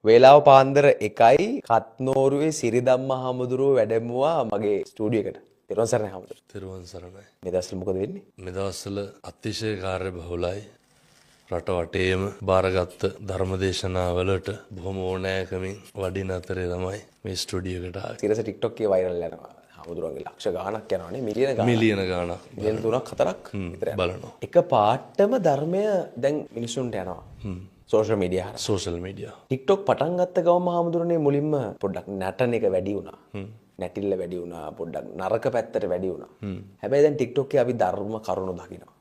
වේලාව පාන්දර 1යි කත්නෝරුවේ සිරිදම්ම හාමුදුරුව වැඩමුවා මගේ ස්ටුඩියෝ එකට. තෙරුවන් සරණයි හාමුදුරුවෝ. තෙරුවන් සරණයි. මේ දවස්වල මොකද වෙන්නේ? මේ දවස්වල අතිශය කාර්යබහුලයි. රට වටේම බාරගත් ධර්මදේශනාවලට බොහොම ඕනෑකමින් වඩින අතරේ තමයි මේ ස්ටුඩියෝ එකට ආවේ. සිරස TikTok එකේ වෛරල් යනවා. හාමුදුරුවන්ගේ ලක්ෂ ගාණක් යනවානේ මිලියන ගාණක්. මිලියන ගාණක්. මිලියන 3ක් 4ක් විතර බලනවා. එක පාටම ධර්මය දැන් මිනිසුන්ට යනවා. සෝෂල් මීඩියා හරහා. Social media. TikTok පටන් ගත්ත ගමන් හාමුදුරනේ මුලින්ම පොඩ්ඩක් නටන එක වැඩි වුණා. නැටිල්ල වැඩි වුණා. පොඩ්ඩක් නරක පැත්තට වැඩි වුණා. හැබැයි දැන් TikTok එකේ අපි ධර්ම කරුණු දකිනවා.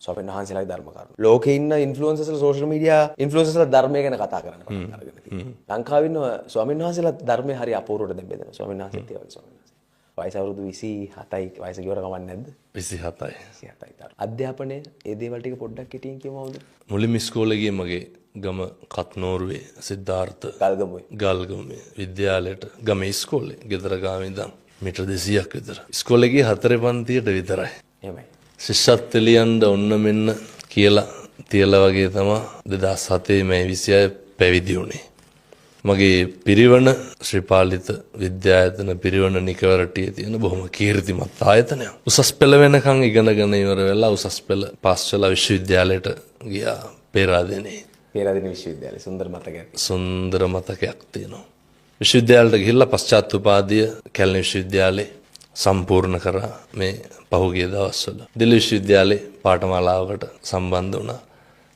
ස්වාමීන් වහන්සේලාගේ ධර්ම කරුණු. ලෝකේ ඉන්න ඉන්ෆ්ලුවෙන්සර්ස්ලා සෝෂල් මීඩියා ඉන්ෆ්ලුවෙන්සර්ස්ලා ධර්මය ගැන කතා කරන්න පටන් අරගෙන තියෙනවා. ලංකාවේ ඉන්න ස්වාමීන් වහන්සේලා ධර්මයේ හරි අපූර්වට දැන් බෙදෙනවා. ස්වාමීන් වහන්සේත් ඒ වගේ ස්වාමීන් වහන්සේ. වයස අවුරුදු 27යි වයස ගියවර කමක් නැද්ද? 27යි. 27යි. අධ්‍යාපනයේ ඒ දේවල් ටික පොඩ්ඩක් හිටින් කියමු අවුද? මුලින්ම ඉස්කෝලේ ගියේ මගේ ගම කත්නෝරුවේ සිද්ධාර්ථ ගල්ගමුවේ විද්‍යාලයට ගමේ ඉස්කෝලේ ගෙදර ගාවේ ඉඳන් මීටර් 200ක් විතර. ඉස්කෝලේ ගියේ 4 පන්තියට විතරයි. එහෙමයි. ශිෂ්‍යත්ව ලියන්න ඔන්න මෙන්න කියලා තියලා වගේ තමයි 2007 මේ 26 පැවිදි වුණේ. මගේ පිරිවන ශ්‍රීපාලිත විද්‍යායතන පිරිවන නිකවරටියේ තියෙන බොහොම කීර්තිමත් ආයතනයක්. උසස් පෙළ වෙනකන් ඉගෙනගෙන ඉවර වෙලා උසස් පෙළ පාස් වෙලා විශ්වවිද්‍යාලයට ගියා පේරාදෙණියේ. පේරාදෙණිය විශ්වවිද්‍යාලය සුන්දර මතකයක්. සුන්දර මතකයක් තියෙනවා. විශ්වවිද්‍යාලයට ගිහිල්ලා පශ්චාත් උපාධිය කැලණි විශ්වවිද්‍යාලේ සම්පූර්ණ කරා මේ පහුගිය දවස්වල. දිල්ලි විශ්වවිද්‍යාලේ පාඨමාලාවකට සම්බන්ධ වුණා.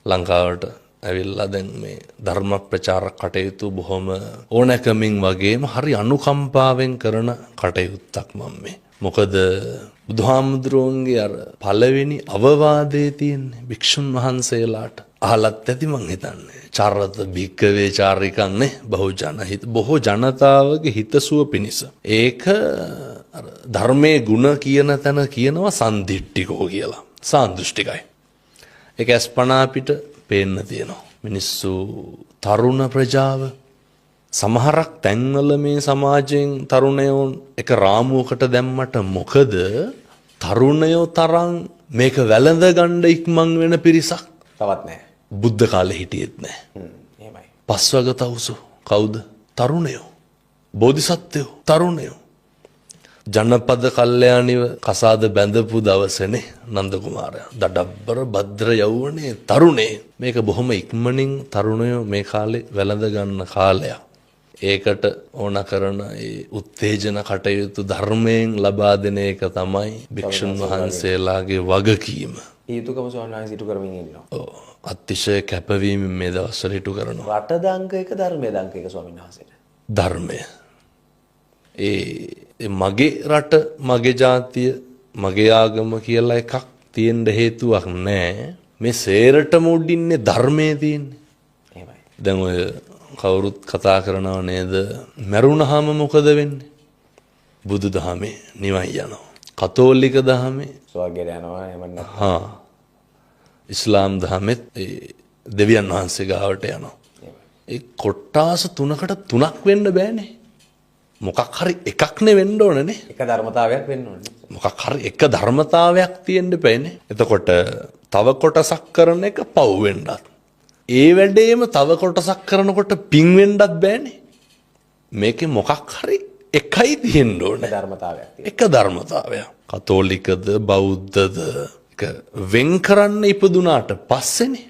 ලංකාවට ඇවිල්ලා දැන් මේ ධර්ම ප්‍රචාර කටයුතු බොහොම ඕනෑකමින් වගේම හරි අනුකම්පාවෙන් කරන කටයුත්තක් මම මේ. මොකද බුදුහාමුදුරුවන්ගේ අර පළවෙනි අවවාදයේ තියෙන්නේ භික්ෂුන් වහන්සේලාට අහලත් ඇති මං හිතන්නේ. චරත භික්කවේ චාරිකන්නේ බොහෝ ජනතාවගේ හිතසුව පිණිස. ඒක ධර්මයේ ගුණ කියන තැන කියනවා සන්දිට්ඨිකෝ කියලා. සාන්දෘෂ්ටිකයි. ඒක අස්පනා පිට පේන්න තියෙනවා. මිනිස්සු තරුණ ප්‍රජාව සමහරක් තැන්වල මේ සමාජයෙන් තරුණයෝ එක රාමුවකට දැම්මට මොකද තරුණයෝ තරම් මේක වැළඳ ගන්න ඉක්මන් වෙන පිරිසක් තවත් නැහැ. බුද්ධ කාලේ හිටියෙත් නැහැ. එහෙමයි. පස්වග තවුසු කවුද? තරුණයෝ. බෝධිසත්වයෝ තරුණයෝ. ජනපද කල්යාණිව කසාද බැඳපු දවසේනේ නන්ද කුමාරයා. දඩබ්බර භද්‍ර යවුණේ තරුණේ. මේක බොහොම ඉක්මනින් තරුණයෝ මේ කාලේ වැළඳ ගන්න කාලයක්. ඒකට ඕන කරන ඒ උත්තේජන කටයුතු ධර්මයෙන් ලබා දෙන එක තමයි භික්ෂුන් වහන්සේලාගේ වගකීම. ඊතුකම ස්වාමීන් වහන්සේ ඉටු කරමින් ඉන්නවා. ඔව්. අතිශය කැපවීම මේ දවස්වල ඉටු කරනවා. රට දංක එක ධර්මයේ දංක එක ස්වාමීන් වහන්සේට. ධර්මය. ඒ මගේ රට මගේ ජාතිය මගේ ආගම කියලා එකක් තියෙන්න හේතුවක් නැහැ. මේ සේරටම උඩින්නේ ධර්මයේ තියෙන්නේ. එහෙමයි. දැන් ඔය කවුරුත් කතා කරනව නේද? මරුණාම මොකද වෙන්නේ? බුදු දහමේ නිවන් යනවා. කතෝලික දහමේ ස්වර්ගයට යනවා එහෙම නැත්නම් ඉස්ලාම් දහමෙත් දෙවියන් වහන්සේ ගාවට යනවා. ඒ කොට්ටාස තුනක් වෙන්න බෑනේ. මොකක් හරි එකක්නේ වෙන්න ඕනනේ. එක ධර්මතාවයක් වෙන්න ඕනේ. මොකක් හරි එක ධර්මතාවයක් තියෙන්න බෑනේ. එතකොට තව කොටසක් කරන එක පව් වෙන්නත්. ඒ වැඩේම තව කොටසක් කරනකොට පිං වෙන්නත් බෑනේ. මේකේ මොකක් හරි එකයි තියෙන්න ඕනේ. ධර්මතාවයක්. එක ධර්මතාවයක්. කතෝලිකද බෞද්ධද එක වෙන් කරන්න ඉපදුනාට පස්සේනේ.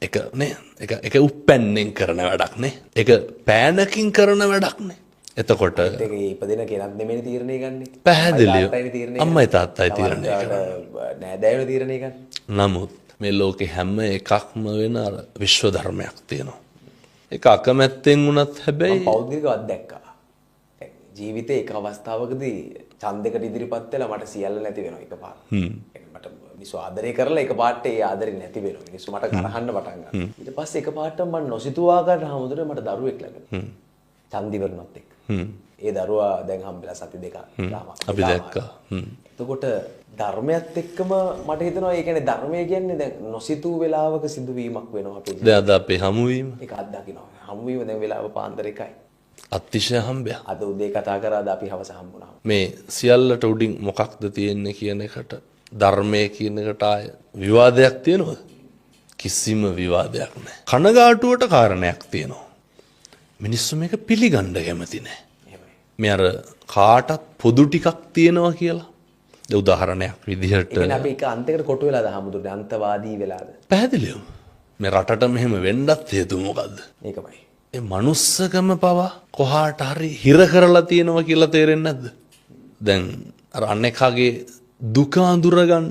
එක නේ එක උප්පැන්නෙන් කරන වැඩක් නේ. එක පෑනකින් කරන වැඩක් නේ. එතකොට ඒක ඉපදෙන කෙනක් නෙමෙයි තීරණය ගන්නෙ. පැහැදිලිව අම්මයි තාත්තයි තීරණය කරන්නේ. නෑදෑයෝ තීරණය ගන්න. නමුත් මේ ලෝකේ හැම එකක්ම වෙන අර විශ්ව ධර්මයක් තියෙනවා. ඒක අකමැත්තෙන් වුණත් හැබැයි මම පෞද්ගලිකව අත්දැක්කා. ජීවිතේ එක අවස්ථාවකදී ඡන්දයකට ඉදිරිපත් වෙලා මට සියල්ල නැති වෙනවා එකපාර. මට මිනිස්සු ආදරය කරලා එකපාරට ඒ ආදරේ නැති වෙනවා. මිනිස්සු මට කරහන්න පටන් ගන්නවා. ඊට පස්සේ එකපාරට මම නොසිතූ ආකාරයට හැමෝටම මට දරුවෙක් ලැබෙනවා. ඡන්දි වරණත් එක්ක. ඒ දරුවා දැන් හම්බෙලා සති දෙකක් අපි දැක්කා. එතකොට ධර්මයත් එක්කම මට හිතෙනවා ඒ කියන්නේ ධර්මය කියන්නේ දැන් නොසිතූ වෙලාවක සිදුවීමක් වෙනවා අපේ ජීවිතේ. දැන් අද අපේ හමුවීම ඒක අත්දකින්නවා. හමුවීම දැන් වෙලාව පාන්දර 1යි. අතිශය හම්බයක්. අද උදේ කතා කරාද අපි හවස හම්බුණා. මේ සියල්ලට උඩින් මොකක්ද තියෙන්නේ කියන එකට ධර්මයේ කියන එකට ආය විවාදයක් තියෙනවද? කිසිම විවාදයක් නැහැ. කනගාටුවට කාරණයක් තියෙනවා. මිනිස්සු මේක පිළිගන්න කැමති නෑ. මේ අර කාටත් පොදු ටිකක් තියෙනවා කියලා. දැන් උදාහරණයක් විදිහට ඒ කියන්නේ අපි එක අන්තයකට කොටු වෙලාද හමුදුනේ අන්තවාදී වෙලාද? පැහැදිලිවම මේ රටට මෙහෙම වෙන්නත් හේතුව මොකද්ද? ඒකමයි. ඒ මනුස්සකම පවා කොහාට හරි හිර කරලා තියෙනවා කියලා තේරෙන්නේ නැද්ද? දැන් අර අනෙකාගේ දුක අඳුරගන්න,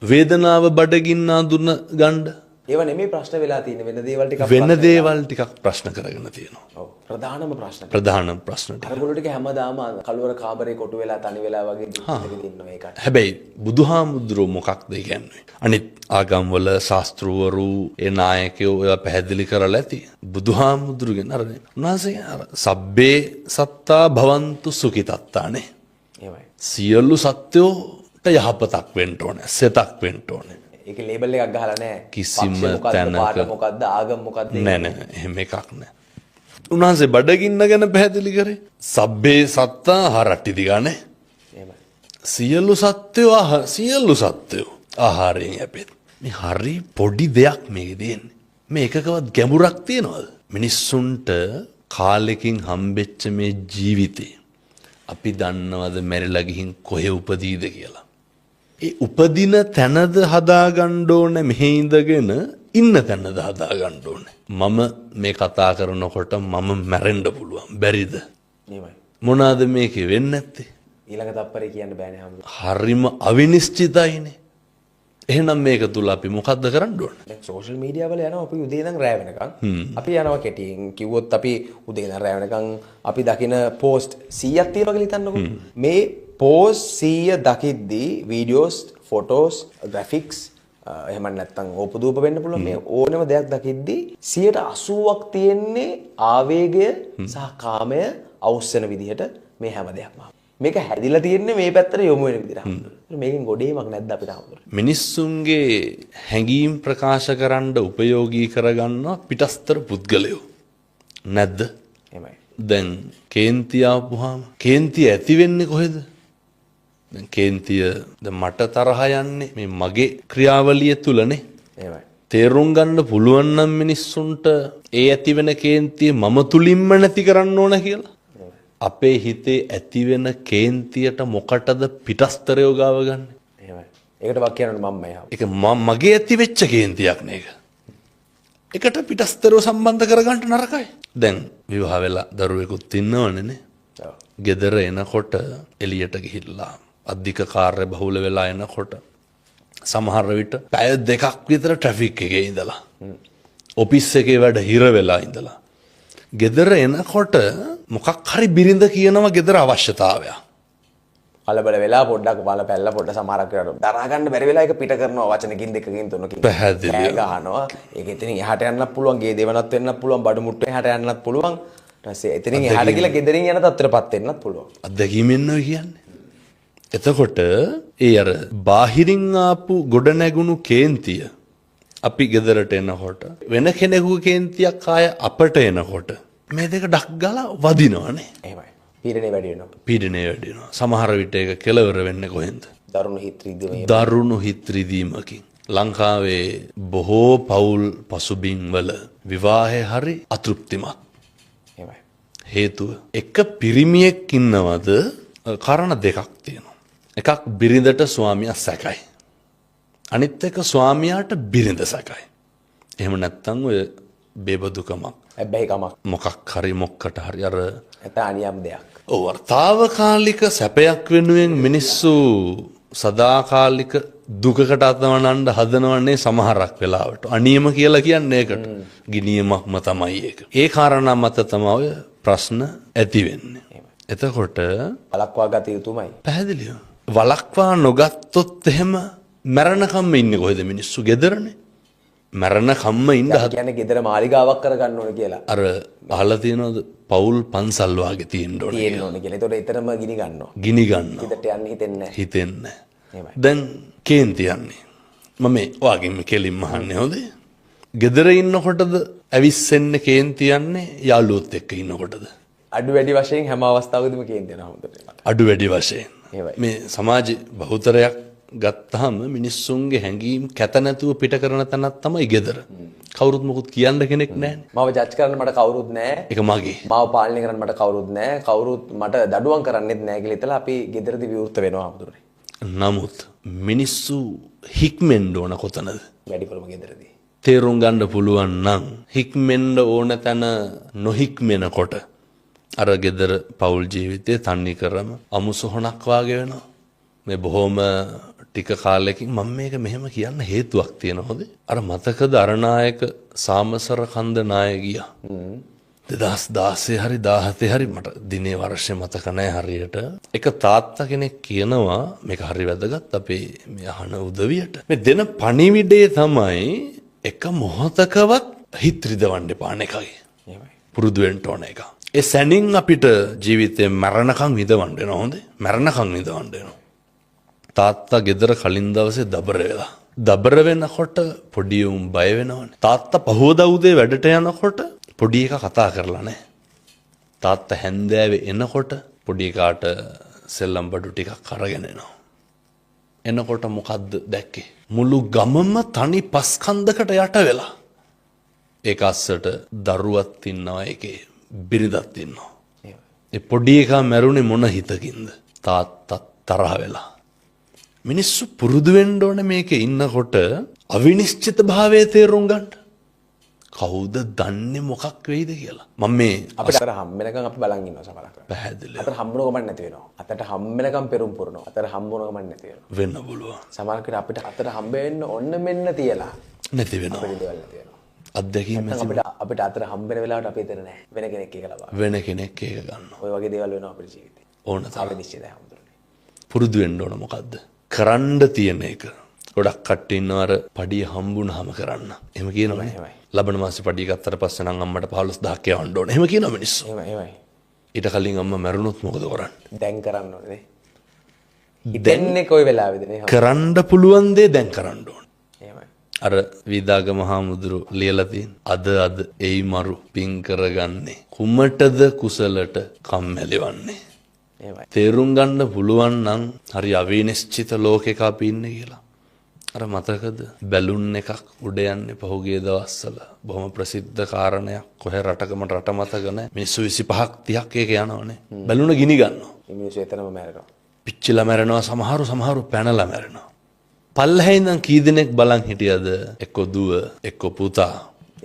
වේදනාව බඩගින්න අඳුන ගන්න ඒව නෙමෙයි ප්‍රශ්න වෙලා තියෙන්නේ වෙන දේවල් ටිකක් වෙන දේවල් ටිකක් ප්‍රශ්න කරගෙන තියෙනවා. ඔව් ප්‍රධානම ප්‍රශ්න. ප්‍රධාන ප්‍රශ්න ටික. අරගොල්ලෝ ටික හැමදාම කළුවර කාමරේ කොටු වෙලා තනි වෙලා වගේ දුක් ඉන්නවා ඒකට. හැබැයි බුදුහාමුදුරුවෝ මොකක්ද කියන්නේ? අනිත් ආගම්වල ශාස්ත්‍රවරු ඒ නායකයෝ ඒවා පැහැදිලි කරලා ඇති. බුදුහාමුදුරුවෝගෙන අර උන්වහන්සේ අර සබ්බේ සත්තා භවන්තු සුඛිතත්තානේ. එහෙමයි. සියලු සත්වෝට යහපතක් වෙන්න ඕනේ, සෙතක් වෙන්න ඕනේ. ඒකේ ලේබල් එකක් ගහලා නැහැ. කිසිම පක්ෂ මොකද්ද, තැනක පාට මොකද්ද, ආගම මොකද්ද? නෑ එහෙම එකක් නෑ. උන්වහන්සේ බඩගින්න ගැන පැහැදිලි කරේ සබ්බේ සත්තා හරට්ටි දිගානේ. එහෙමයි. සියලු සත්වෝ ආහාරයෙන් යැපෙත්. මේ හරි පොඩි දෙයක් මේකේ තියෙන්නේ. මේ එකකවත් ගැඹුරක් තියනවද? මිනිස්සුන්ට කාලෙකින් හම්බෙච්ච මේ ජීවිතේ අපි දන්නවද මැරිලා ගිහින් කොහෙ උපදීද කියලා? ඒ උපදින තැනද හදාගන්න ඕනේ, මෙහෙ ඉඳගෙන ඉන්න තැනද හදාගන්න ඕනේ. මම මේ කතා කරනකොට මම මැරෙන්න පුළුවන්. බැරිද? එහෙමයි. මොනවාද මේකේ වෙන්නේ නැත්තේ? ඊළඟ තප්පරේ කියන්න බෑනේ හම්බ. හරිම අවිනිශ්චිතයිනේ. එහෙනම් මේක තුල අපි මොකද්ද කරන්න ඕනේ? දැන් සෝෂල් මීඩියා වල යනවා අපි උදේ ඉඳන් රැ වෙනකන්. අපි යනවා කෙටියෙන් කිව්වොත් අපි උදේ ඉඳන් රැ වෙනකන් අපි දකින පෝස්ට් 100ක් තියෙනවා කියලා හිතන්නකෝ. මේ පෝස්ට් 100 දකිද්දී වීඩියෝස්, ෆොටෝස්, ග්‍රැෆික්ස් එහෙම නැත්නම් ඕපදූප වෙන්න පුළුවන් මේ ඕනම දෙයක් දකිද්දී 80%ක් තියෙන්නේ ආවේගය සහ කාමය අවුස්සන විදිහට මේ හැම දෙයක්ම. මේක හැදිලා තියෙන්නේ මේ පැත්තට යොමු වෙන විදිහට. මේකෙන් ගොඩේමක් නැද්ද අපිට හම්බුනේ? මිනිස්සුන්ගේ හැඟීම් ප්‍රකාශ කරන්න උපයෝගී කරගන්නවා පිටස්තර පුද්ගලයෝ. නැද්ද? එහෙමයි. දැන් කේන්තිය ආපුවාම කේන්තිය ඇති වෙන්නේ කොහෙද? දැන් කේන්තිය දැන් මට තරහ යන්නේ මේ මගේ ක්‍රියාවලිය තුලනේ. එහෙමයි. තේරුම් ගන්න පුළුවන් නම් මිනිස්සුන්ට ඒ ඇති වෙන කේන්තිය මම තුලින්ම නැති කරන්න ඕන කියලා. අපේ හිතේ ඇති වෙන කේන්තියට මොකටද පිටස්තරයෝ ගාව ගන්න? එහෙමයි. ඒකට වක් කියනවනේ මම එහා. ඒක මගේ ඇති වෙච්ච කේන්තියක් නේක. ඒකට පිටස්තරව සම්බන්ධ කරගන්න නරකයි. දැන් විවාහ වෙලා දරුවෙකුත් ඉන්නවනේ නේ. ඔව්. ගෙදර එනකොට එළියට ගිහිල්ලා අධික කාර්ය බහුල වෙලා එනකොට සමහර විට පැය දෙකක් විතර ට්‍රැෆික් එකේ ඉඳලා ඔෆිස් එකේ වැඩ හිර වෙලා ඉඳලා ගෙදර එනකොට මොකක් හරි බිරිඳ කියනවා ගෙදර අවශ්‍යතාවයක්. කලබල වෙලා පොඩ්ඩක් බලපැල්ලා පොඩ්ඩ සමහරක් වෙලාවට දරා ගන්න බැරි වෙලා ඒක පිට කරනවා වචනකින් දෙකකින් තුනකින්. පැහැදිලිව. කෑ ගහනවා. ඒක එතනින් එහාට යන්නත් පුළුවන්, ගේ දෙවනත් වෙන්නත් පුළුවන්, බඩු මුට්ටු එහාට යන්නත් පුළුවන්. ඊට පස්සේ එතනින් එහාට ගිහලා ගෙදරින් යන තත්ත්වයටපත් වෙන්නත් පුළුවන්. අත්දැකීමෙන් ඔය කියන්නේ. එතකොට ඒ අර බාහිරින් ආපු ගොඩ නැගුණු කේන්තිය අපි ගෙදරට එනකොට වෙන කෙනෙකුගේ කේන්තියක් ආය අපට එනකොට මේ දෙක ඩක් ගාලා වදිනවනේ. එහෙමයි. පීඩනේ වැඩි වෙනවා. පීඩනය වැඩි වෙනවා. සමහර විට ඒක කෙලවර වෙන්නේ කොහෙන්ද? දරුණු හිත රිදීම. දරුණු හිත් රිදීමකින්. ලංකාවේ බොහෝ පවුල් පසුබිම් වල විවාහය හරි අතෘප්තිමත්. එහෙමයි. හේතුව එක පිරිමියෙක් ඉන්නවද කාරණා දෙකක් තියෙනවා. එකක් බිරිඳට ස්වාමියා සැකයි. අනිත් එක ස්වාමියාට බිරිඳ සැකයි. එහෙම නැත්නම් ඔය බේබදුකමක්. හැබැයි කමක්. මොකක් හරි මොක්කට හරි අර නැත්නම් අනියම් දෙයක්. ඔව් තාවකාලික සැපයක් වෙනුවෙන් මිනිස්සු සදාකාලික දුකකට අතවනන්න හදනවන්නේ සමහරක් වෙලාවට. අනියම කියලා කියන්නේ ඒකට. ගිනියමක්ම තමයි ඒක. ඒ කාරණා මත තමයි ඔය ප්‍රශ්න ඇති වෙන්නේ. එතකොට වලක්වා ගත යුතුමයි. පැහැදිලිව. වලක්වා නොගත්තොත් එහෙම මරණකම්ම ඉන්නේ කොහෙද මිනිස්සු? ගෙදරනේ. මරණකම්ම ඉන්න කියන්නේ ගෙදර මාලිගාවක් කරගන්න ඕනේ කියලා. අර අහලා තියෙනවද පවුල් පන්සල් වාගේ තියෙන්න ඕනේ. තියෙන්න ඕනේ කියලා. ඒතකොට එතරම් ගිනි ගන්නවා. ගිනි ගන්නවා. හිතට යන්න හිතෙන්නේ නැහැ. හිතෙන්නේ. එහෙමයි. දැන් කේන්ති යන්නේ. මම වාගෙම කෙලින්ම අහන්නේ හොඳේ. ගෙදර ඉන්නකොටද ඇවිස්සෙන්නේ කේන්ති යන්නේ යාළුවොත් එක්ක ඉන්නකොටද? අඩු වැඩි වශයෙන් හැම අවස්ථාවකදීම කේන්ති යනවා හොඳට. අඩු වැඩි වශයෙන්. එහෙමයි. මේ සමාජ බහුතරයක් ගත්තාම මිනිස්සුන්ගේ හැඟීම් කැත නැතුව පිට කරන තැනක් තමයි ගෙදර. කවුරුත් මොකුත් කියන්න කෙනෙක් නැහැ. මාව ජජ් කරන්න මට කවුරුත් නැහැ. ඒක මගේ. මාව පාලනය කරන්න මට කවුරුත් නැහැ. කවුරුත් මට දඩුවම් කරන්නෙත් නැහැ කියලා හිතලා අපි ගෙදරදී විවෘත වෙනවා හමුදුරනේ. නමුත් මිනිස්සු හික්මෙන්න ඕන කොතනද? වැඩිපුරම ගෙදරදී. තේරුම් ගන්න පුළුවන් නම් හික්මෙන්න ඕන තැන නොහික්මෙනකොට අර ගෙදර පෞල් ජීවිතේ තන්නේ කරම අමුසොහනක් වාගේ වෙනවා. මේ බොහොම ටික කාලෙකින් මම මේක මෙහෙම කියන්න හේතුවක් තියෙනවද? අර මතකද අරනායක සාමසර කන්ද නාය ගියා. 2016 හරි 17 හරි මට දිනේ වර්ෂය මතක නැහැ හරියට. එක තාත්තා කෙනෙක් කියනවා මේක හරි වැදගත් අපේ මේ අහන උදවියට. මේ දෙන පණිවිඩය තමයි එක මොහොතකවත් හිත රිදවන්න එපා එකයි. පුරුදු වෙන්න ඕන එක. ඒ සැනින් අපිට ජීවිතේ මරණකම් විඳවන්න වෙනවා හොඳේ. මරණකම් විඳවන්න වෙනවා. තාත්තා ගෙදර කලින් දවසේ දබර වෙලා. දබර වෙනකොට පොඩි උන් බය වෙනවනේ. තාත්තා පහවදා උදේ වැඩට යනකොට පොඩි එකා කතා කරලා නැහැ. තාත්තා හැන්දෑවේ එනකොට පොඩි එකාට සෙල්ලම් බඩු ටිකක් අරගෙන එනවා. එනකොට මොකද්ද දැක්කේ? මුළු ගමම තනි පස්කන්දකට යට වෙලා. ඒක අස්සට දරුවක් ඉන්නවා ඒකේ බිරිඳක් ඉන්නවා. ඒ පොඩි එකා මැරුණේ මොන හිතකින්ද? තාත්තා තරහ වෙලා. මිනිස්සු පුරුදු වෙන්න ඕනේ මේකේ ඉන්නකොට අවිනිශ්චිත භාවයේ තේරුම් ගන්න. කවුද දන්නේ මොකක් වෙයිද කියලා. මම මේ අපිට අතර හම්බෙනකම් අපි බලන් ඉන්නවා සමහරක්. පැහැදිලි. අතර හම්බුන ගමන් නැති වෙනවා. අතට හම්බෙනකම් පෙරම් පුරනවා. අතර හම්බුන ගමන් නැති වෙනවා. වෙන්න පුළුවන්. සමහරකට අපිට අතට හම්බ වෙන්න ඔන්න මෙන්න තියලා නැති වෙනවා. අපිට දේවල් නැති වෙනවා. අත්දැකීම් අපිට අතට හම්බෙන වෙලාවට අපි එතන නැහැ. වෙන කෙනෙක් එක ලබා. වෙන කෙනෙක් ඒක ගන්නවා. ඔය වගේ දේවල් වෙනවා අපේ ජීවිතේ. ඕන තරම් නිශ්චිතයි හම්බුනේ. පුරුදු වෙන්න ඕන මොකද්ද? කරන්න තියෙන එක. ගොඩක් කට්ටිය ඉන්නවා අර පඩිය හම්බුනහම කරන්න. එහෙම කියනවනේ. එහෙමයි. ලබන මාසේ පඩිය ගත්තට පස්සේ නම් අම්මට 15000ක් යවන්න ඕන. එහෙම කියනවා මිනිස්සු. එහෙමයි. ඊට කලින් අම්මා මැරුණොත් මොකද කරන්නේ? දැන් කරන්න ඕනේ. ඉතින්නේ කොයි වෙලාවෙද නේ? කරන්න පුළුවන් දේ දැන් කරන්න ඕන. එහෙමයි. අර විදාගම හාමුදුරු ලියලා තියෙන අද එයි මරු පින් කරගන්නේ කුමටද කුසලට කම්මැලිවන්නේ. එහෙමයි. තේරුම් ගන්න පුළුවන් නම් හරි අවිනිශ්චිත ලෝකයක අපි ඉන්නේ කියලා. අර මතකද බැලුන් එකක් උඩ යන්නේ පහුගිය දවස්වල බොහොම ප්‍රසිද්ධ කාරණයක් කොහේ රටකම රට මතක නැහැ. මිනිස්සු 25ක් 30ක් ඒක යනවනේ. බැලුන ගිනි ගන්නවා. මේ මිනිස්සු එතනම මැරෙනවා. පිච්චිලා මැරෙනවා සමහරු පැනලා මැරෙනවා. පල්ලෙහා ඉඳන් කී දෙනෙක් බලන් හිටියද? එක්ක දුව, එක්ක පුතා.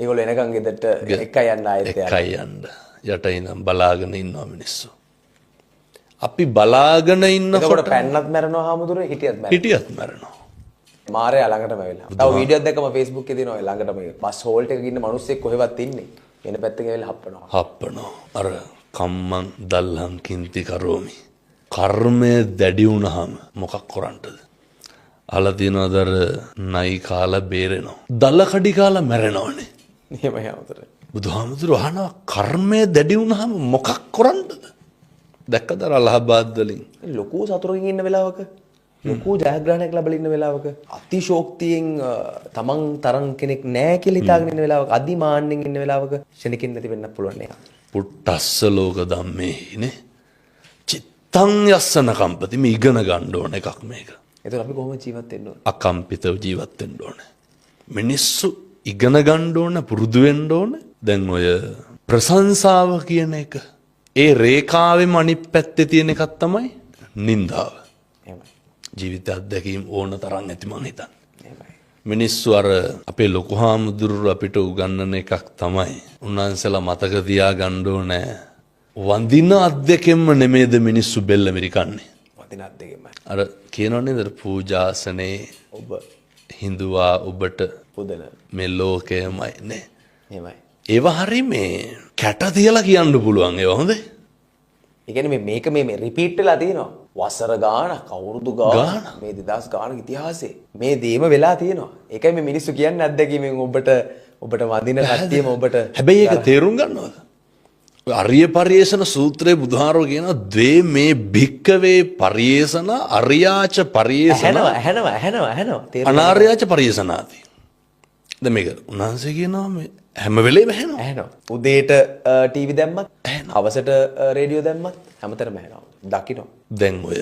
ඒගොල්ලෝ එනකන් ගෙදරට එකයි යන්න ආයෙත් එකයි යන්න. යට ඉඳන් බලාගෙන ඉන්නවා මිනිස්සු. අපි බලාගෙන ඉන්නකොට පැන්නත් මැරෙනවා හාමුදුරුවෝ හිටියත් මැරෙනවා. මාරයා ළඟටම ඇවිල්ලා. තව වීඩියෝක් දැක්කම Facebook එකේ දිනවා ළඟටම බස් හෝල්ට් එකක ඉන්න මිනිස්සෙක් කොහෙවත් ඉන්නේ. වෙන පැත්තකින් ඇවිල්ලා හප්පනවා. අර කම්මං දල්හං කින්ති කරෝමි. කර්මය දැඩි වුණාම මොකක් කරන්නද? අහලා තියනවාද අර නයි කාලා බේරෙනවා. දල කඩි කාලා මැරෙනවනේ. එහෙමයි හාමුදුරුවෝ. බුදුහාමුදුරුවෝ අහනවා කර්මය දැඩි වුණාම මොකක් කරන්නද? දැක්කද අර අලහබාද් වලින් ලොකු සතුරකින් ඉන්න වෙලාවක ලොකු ජයග්‍රහණයක් ලැබලා ඉන්න වෙලාවක අතිශෝක්තියෙන් තමන් තරම් කෙනෙක් නැහැ කියලා හිතාගෙන ඉන්න වෙලාවක අදිමාන්නෙන් ඉන්න වෙලාවක ශනිකින් නැති වෙන්නත් පුළුවන් නේ. පුට්ටස්ස ලෝක ධම්මේහිනේ චිත්තං යස්සන කම්පති මේ ඉගෙන ගන්න ඕන එකක් මේක. එතකොට අපි කොහොමද ජීවත් වෙන්න ඕන? අකම්පිතව ජීවත් වෙන්න ඕන. මිනිස්සු ඉගෙන ගන්න ඕන පුරුදු වෙන්න ඕන. දැන් ඔය ප්‍රශංසාව කියන එක ඒ රේඛාවෙම අනිත් පැත්තේ තියෙන එකක් තමයි නින්දාව. එහෙමයි. ජීවිත අත්දැකීම් ඕන තරම් ඇති මං හිතන්නේ. එහෙමයි. මිනිස්සු අර අපේ ලොකු හාමුදුරුවෝ අපිට උගන්වන එකක් තමයි. උන්වහන්සේලා මතක තියාගන්න ඕනේ. වඳින අත්දැකීම්ම නෙමෙයිද මිනිස්සු බෙල්ල මිරිකන්නේ. වඳින අත්දැකීම්මයි. අර කියනවනේ දර පූජාසනේ ඔබ හිඳුවා ඔබට පුදන මේ ලෝකයමයි නේ. එහෙමයි. ඒව හරි මේ කැට තියලා කියන්න පුළුවන් ඒවා හොඳේ. ඒ කියන්නේ මේක මේ රිපීට් වෙලා තියෙනවා. වසර ගාණක් අවුරුදු ගාණක් මේ 2000 ගාණක ඉතිහාසයේ මේ දේම වෙලා තියෙනවා. ඒකයි මේ මිනිස්සු කියන්නේ අත්දැකීමෙන් ඔබට වඳින කට්ටියම ඔබට හැබැයි ඒක තේරුම් ගන්නවද? අරිය පරිේෂණ සූත්‍රයේ බුදුහාරෝ කියනවා ද්වේ මේ භික්කවේ පරිේෂණ අරියාච පරිේෂණ ඇහෙනවා අනාර්යාච පරිේෂණාති. දැන් මේක උන්වහන්සේ කියනවා මේ හැම වෙලේම ඇහෙනවා. ඇහෙනවා. උදේට ටීවී දැම්මත් හවසට රේඩියෝ දැම්මත් හැමතැනම ඇහෙනවා. දකිනවා. දැන් ඔය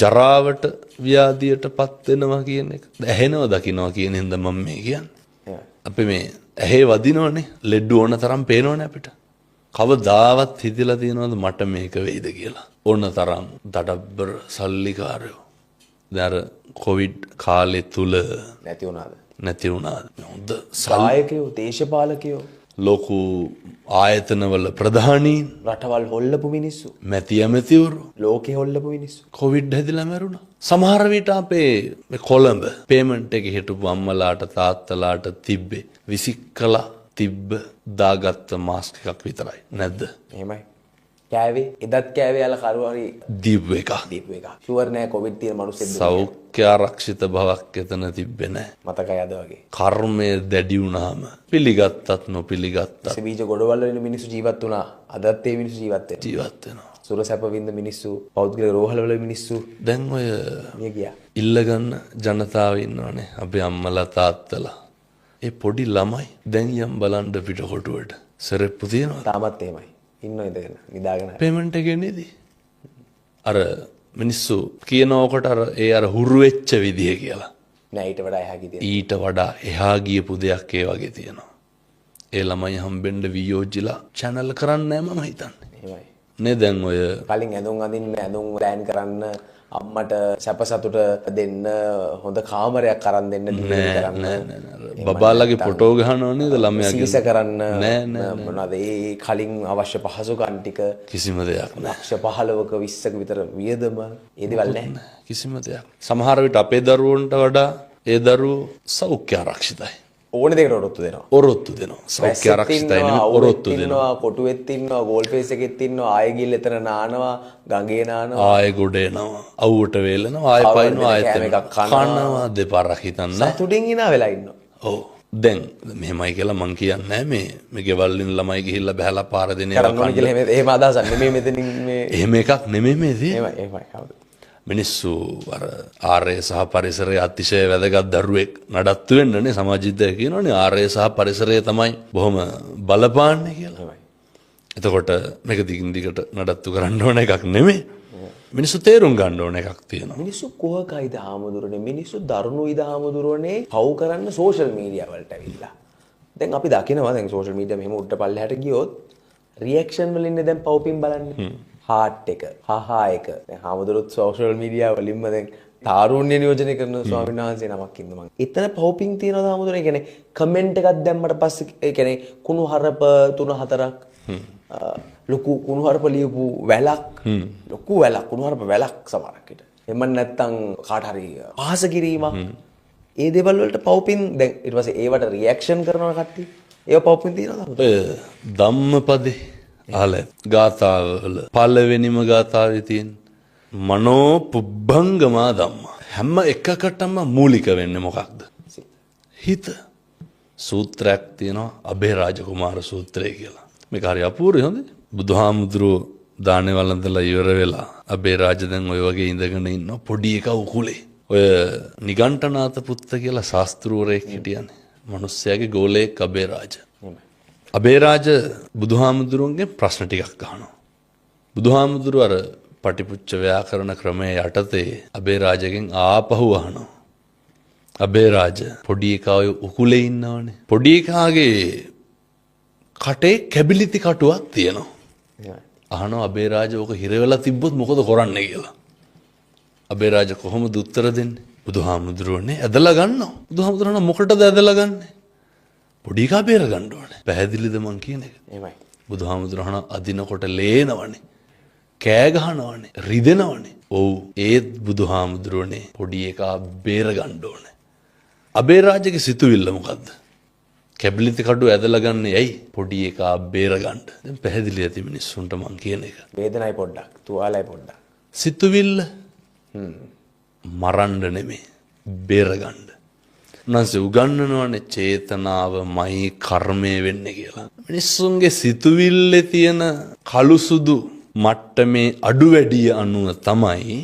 ජරාවට ව්‍යාධියට පත් වෙනවා කියන එක ඇහෙනවා දකින්නවා කියන හින්දා මම මේ කියන්නේ. අපි මේ ඇහි වදිනවනේ ලෙඩ ඕන තරම් පේනවනේ අපිට. කවදාවත් හිතලා තියනවද මට මේක වෙයිද කියලා. ඕන තරම් දඩබ්බර සල්ලිකාරයෝ. දැන් කොවිඩ් කාලේ තුල නැති වුණාද? හොඳ සහායකයෝ, දේශපාලකයෝ, ලොකු ආයතනවල ප්‍රධානීන්, රටවල් හොල්ලපු මිනිස්සු, මැති ඇමතිවරු, ලෝකෙ හොල්ලපු මිනිස්සු කොවිඩ් හැදිලා මැරුණා. සමහර විට අපේ කොළඹ පේමන්ට් එකේ හිටපු අම්මලාට තාත්තලාට තිබ්බේ විසිකලා තිබ්බ දාගත්ත මාස්ක් එකක් විතරයි. නැද්ද? එහෙමයි. කෑවේ එදත් කෑවේ අල කරුවරි දීපු එක. ෂුවර් නෑ කොවිඩ් තියෙන මිනිස්සුත් සෞඛ්‍ය ආරක්ෂිත බවක් එතන තිබ්බේ නෑ. මතකයි අද වගේ. කර්මය දැඩි වුණාම පිළිගත්තත් නොපිළිගත්තත් බීජ ගොඩවල් වල මිනිස්සු ජීවත් වුණා. අදත් ඒ මිනිස්සු ජීවත් වෙනවා. සුර සැප විඳ මිනිස්සු, පෞද්ගලික රෝහල වල මිනිස්සු දැන් ඔය මිය ගියා. ඉල්ලගන්න ජනතාව ඉන්නවනේ. අපේ අම්මලා තාත්තලා. ඒ පොඩි ළමයි දැන් යම් බලන්න පිටකොටුවට සරෙප්පු තියනවා. තාමත් එහෙමයි. ඉන්න ඉඳගෙන නිදාගෙන පේමන්ට් එකේ නේදී. අර මිනිස්සු කියනකොට අර හුරු වෙච්ච විදිය කියලා. නෑ ඊට වඩා එහා ගියේ. ඊට වඩා එහා ගියපු දෙයක් ඒ වගේ තියෙනවා. ඒ ළමයි හම්බෙන්න වියෝජිලා channel කරන්නේ නෑ මම හිතන්නේ. එහෙමයි. නේ දැන් ඔය කලින් ඇඳුම් අඳින්න ඇඳුම් ප්ලෑන් කරන්න අම්මට සැප සතුට දෙන්න හොඳ කාමරයක් අරන් දෙන්න ඩිලීවරි කරන්න බබාලගේ ෆොටෝ ගහනවා නේද ළමයාගේ සීස කරන්න නෑ මොනවාද ඒ කලින් අවශ්‍ය පහසුකම් ටික කිසිම දෙයක් නෑ. ලක්ෂ 15ක 20ක විතර වියදම ඒ දේවල් නෑ කිසිම දෙයක්. සමහර විට අපේ දරුවන්ට වඩා ඒ දරුවෝ සෞඛ්‍ය ආරක්ෂිතයි. ඕන දෙයකට ඔරොත්තු දෙනවා. සෞඛ්‍ය ආරක්ෂිතයි නෙමෙයි ඔරොත්තු දෙනවා. කොටුවෙත් ඉන්නවා, ගෝල් ෆේස් එකෙත් ඉන්නවා, ආයෙ ගිහින් එතන නානවා, ගඟේ නානවා, ආයෙ ගොඩ එනවා, අවුවට වේලනවා, ආයෙ පයින්නවා, ආයෙත් කනවා දෙපාරක් හිතන්න. සතුටින් hina වෙලා ඉන්නවා. ඔව්. දැන් මෙහෙමයි කියලා මං කියන්නේ මේ ගෙවල් වලින් ළමයි ගිහිල්ලා බහැලා පාර දෙන ඒවා කරන්න කියලා එහෙම අදහසක් නෙමෙයි මෙතනින් මේ එහෙම එකක් නෙමෙයි මේ තියෙන්නේ. එහෙමයි. මිනිස්සු අර ආර්ය සහ පරිසරයේ අතිශය වැදගත් දරුවෙක් නඩත්තු වෙන්නනේ සමාජිද්දය කියනවනේ ආර්ය සහ පරිසරය තමයි බොහොම බලපාන්නේ කියලා. එතකොට මේක දිගින් දිගට නඩත්තු කරන්න ඕන එකක් නෙමෙයි. මිනිස්සු තේරුම් ගන්න ඕන එකක් තියෙනවා. මිනිස්සු කොහකයිද හාමුදුරනේ මිනිස්සු දරුණුයිද හාමුදුරනේ පව් කරන්න සෝෂල් මීඩියා වලට ඇවිල්ලා. දැන් අපි දකිනවා දැන් සෝෂල් මීඩියා මෙහෙම උඩට පල්ලෙහාට ගියොත් රියැක්ෂන් වලින් දැන් පව්පින් බලන්නේ. හාට් එක හහා එක දැන් හාමුදුරුවෝ සෝෂල් මීඩියා වලින්ම දැන් තාරුණ්‍ය නියෝජනය කරන ස්වාමීන් වහන්සේ නමක් ඉන්න මං. එතන පව්පින් තියනවා හාමුදුරුවෝ. ඒ කියන්නේ කමෙන්ට් එකක් දැම්මට පස්සේ ඒ කියන්නේ කුණු හරප 3-4ක් ලොකු කුණු හරප ලියපු වැලක් ලොකු වැලක් කුණු හරප වැලක් සමහරක් විට. එමන් නැත්තම් කාට හරි පහස කිරීමක්. ඒ දේවල් වලට පව්පින් දැන් ඊට පස්සේ ඒවට රියැක්ෂන් කරනවා කට්ටිය. ඒව පව්පින් තියනවා හාමුදුරුවෝ. ධම්මපදේ ආල ගාථාවල පළවෙනිම ගාථාවේ තියෙන මනෝ පුබ්බංගමා ධම්ම හැම එකකටම මූලික වෙන්නේ මොකක්ද? හිත. සූත්‍රයක් තියෙනවා අබේ රාජකුමාර සූත්‍රය කියලා. මේක හරි අපූර්වයි හොඳේ. බුදුහාමුදුරුවෝ දානේ වළඳලා ඉවර වෙලා අබේ රාජ දැන් ඔය වගේ ඉඳගෙන ඉන්න පොඩි එකා උකුලේ. ඔය නිගණ්ඨනාත පුත්ත කියලා ශාස්ත්‍රූවරයෙක් හිටියනේ. මිනිස්සයාගේ ගෝලයෙක් අබේ රාජ. අබේරාජ බුදුහාමුදුරුවන්ගෙන් ප්‍රශ්න ටිකක් අහනවා. බුදුහාමුදුරුව අර පටිපුච්ච ව්‍යාකරණ ක්‍රමයේ යටතේ අබේරාජගෙන් ආපහු අහනවා. අබේරාජ පොඩි එකා ඔය උකුලේ ඉන්නවනේ. පොඩි එකාගේ කටේ කැබිලිති කටුවක් තියෙනවා. අහනවා අබේරාජ ඕක හිර වෙලා තිබ්බොත් මොකද කරන්නේ කියලා. අබේරාජ කොහොමද උත්තර දෙන්නේ? බුදුහාමුදුරුවනේ ඇදලා ගන්නවා. බුදුහාමුදුරුවනේ මොකටද ඇදලා ගන්නේ? පොඩි එකා බේර ගන්න ඕනේ. පැහැදිලිද මං කියන එක? එහෙමයි. බුදුහාමුදුරහණ අදිනකොට ලේනවනේ. කෑ ගහනවනේ. රිදෙනවනේ. ඔව් ඒත් බුදුහාමුදුරනේ පොඩි එකා බේර ගන්න ඕනේ. අබේරාජගේ සිතුවිල්ල මොකද්ද? කැබිලිති කඩුව ඇදලා ගන්නේ ඇයි? පොඩි එකා බේර ගන්න. දැන් පැහැදිලි ඇති මිනිස්සුන්ට මං කියන එක. වේදනයි පොඩ්ඩක්, තුවාලයි පොඩ්ඩක්. සිතුවිල්ල මරන්න නෙමෙයි බේර ගන්න. උන්වහන්සේ උගන්වනවනේ චේතනාවමයි කර්මය වෙන්නේ කියලා. මිනිස්සුන්ගේ සිතුවිල්ලේ තියෙන කළු සුදු මට්ටමේ අඩු වැඩි අනුව තමයි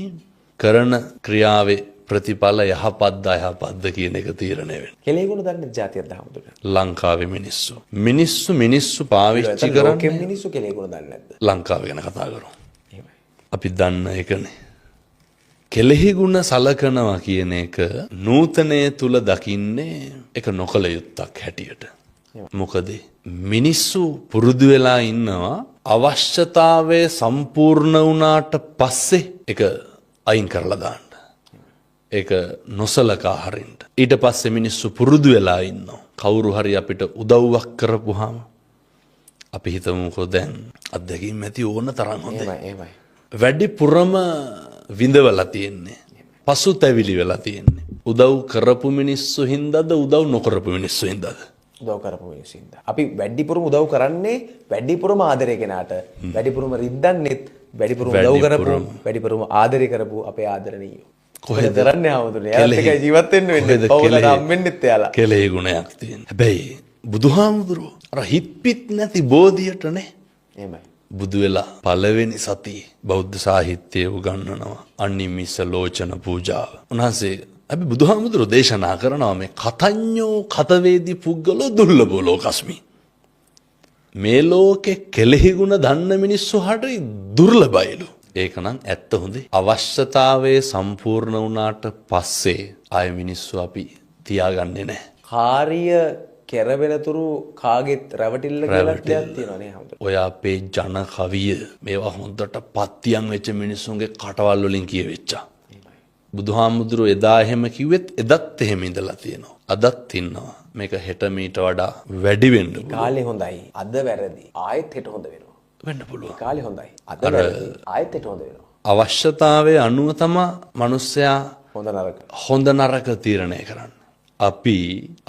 කරන ක්‍රියාවේ ප්‍රතිඵල යහපත්ද අයහපත්ද කියන එක තීරණය වෙනවා. කෙලෙහි ගුණ දන්නේ ජාතියක්ද හාමුදුරනේ? ලංකාවේ මිනිස්සු පාවිච්චි ලෝකෙ කරන්නේ මිනිස්සු කෙලෙහි ගුණ දන්නේ නැද්ද? ලංකාව ගැන කතා කරමු. එහෙමයි. අපි දන්න එකනේ. කෙලෙහි ගුණ සලකනවා කියන එක නූතනය තුල දකින්නේ එක නොකල යුත්තක් හැටියට. මොකද මිනිස්සු පුරුදු වෙලා ඉන්නවා අවශ්‍යතාවය සම්පූර්ණ වුණාට පස්සේ ඒක අයින් කරලා දාන්න. ඒක නොසලකා හරින්න. ඊට පස්සේ මිනිස්සු පුරුදු වෙලා ඉන්නවා. කවුරු හරි අපිට උදව්වක් කරපුවාම අපි හිතමුකෝ දැන් අත්දැකීම් ඇති ඕන තරම් හොඳයි. එහෙමයි. වැඩිපුරම විඳවලා තියෙන්නේ. පසුතැවිලි වෙලා තියෙන්නේ. උදව් කරපු මිනිස්සු හින්දාද උදව් නොකරපු මිනිස්සු හින්දාද? උදව් කරපු මිනිස්සු හින්දා. අපි වැඩිපුරම උදව් කරන්නේ වැඩිපුරම ආදරය කෙනාට. වැඩිපුරම රිද්දන්නෙත් වැඩිපුරම උදව් කරපු වැඩිපුරම ආදරය කරපු අපේ ආදරණීයෝ. කොහෙද කරන්නේ ආවතුනේ? එයාත් එකයි ජීවත් වෙන්න වෙන්නේ. පවුලට හම්බෙන්නෙත් එයාලා. කෙලෙහි ගුණයක් තියෙන. හැබැයි බුදුහාමුදුරුවෝ අර හිත්පිට නැති බෝධියටනේ. එහෙමයි. බුදු වෙලා පළවෙනි සතියේ බෞද්ධ සාහිත්‍යයේ උගන්වනවා අනිමිස ලෝචන පූජාව. උන්වහන්සේ අපි බුදුහාමුදුරුවෝ දේශනා කරනවා මේ කතඤ්ඤෝ කතවේදී පුද්ගලෝ දුර්ලභෝ ලෝකස්මි. මේ ලෝකේ කෙලෙහි ගුණ දන්න මිනිස්සු හරි දුර්ලභයිලු. ඒකනම් ඇත්ත හොඳේ. අවශ්‍යතාවයේ සම්පූර්ණ වුණාට පස්සේ ආය මිනිස්සු අපි තියාගන්නේ නැහැ. කාර්ය කෙරවෙනතුරු කාගෙත් රැවටිල්ල කියලා දෙයක් තියෙනවා නේ හම්බ. ඔය අපේ ජන කවිය මේවා හොඳට පත්තියන් වෙච්ච මිනිස්සුන්ගේ කටවල් වලින් කියවෙච්චා. බුදුහාමුදුරුවෝ එදා එහෙම කිව්වෙත් එදත් එහෙම ඉඳලා තියෙනවා. අදත් ඉන්නවා. මේක හෙට මීට වඩා වැඩි වෙන්න පුළුවන්. කාලේ හොඳයි. අද වැරදි. ආයෙත් හෙට හොඳ වෙනවා. වෙන්න පුළුවන්. කාලේ හොඳයි. අද වැරදි. ආයෙත් හෙට හොඳ වෙනවා. අවශ්‍යතාවයේ අනුව තමයි මිනිස්සයා හොඳ නරක තීරණය කරන්නේ. අපි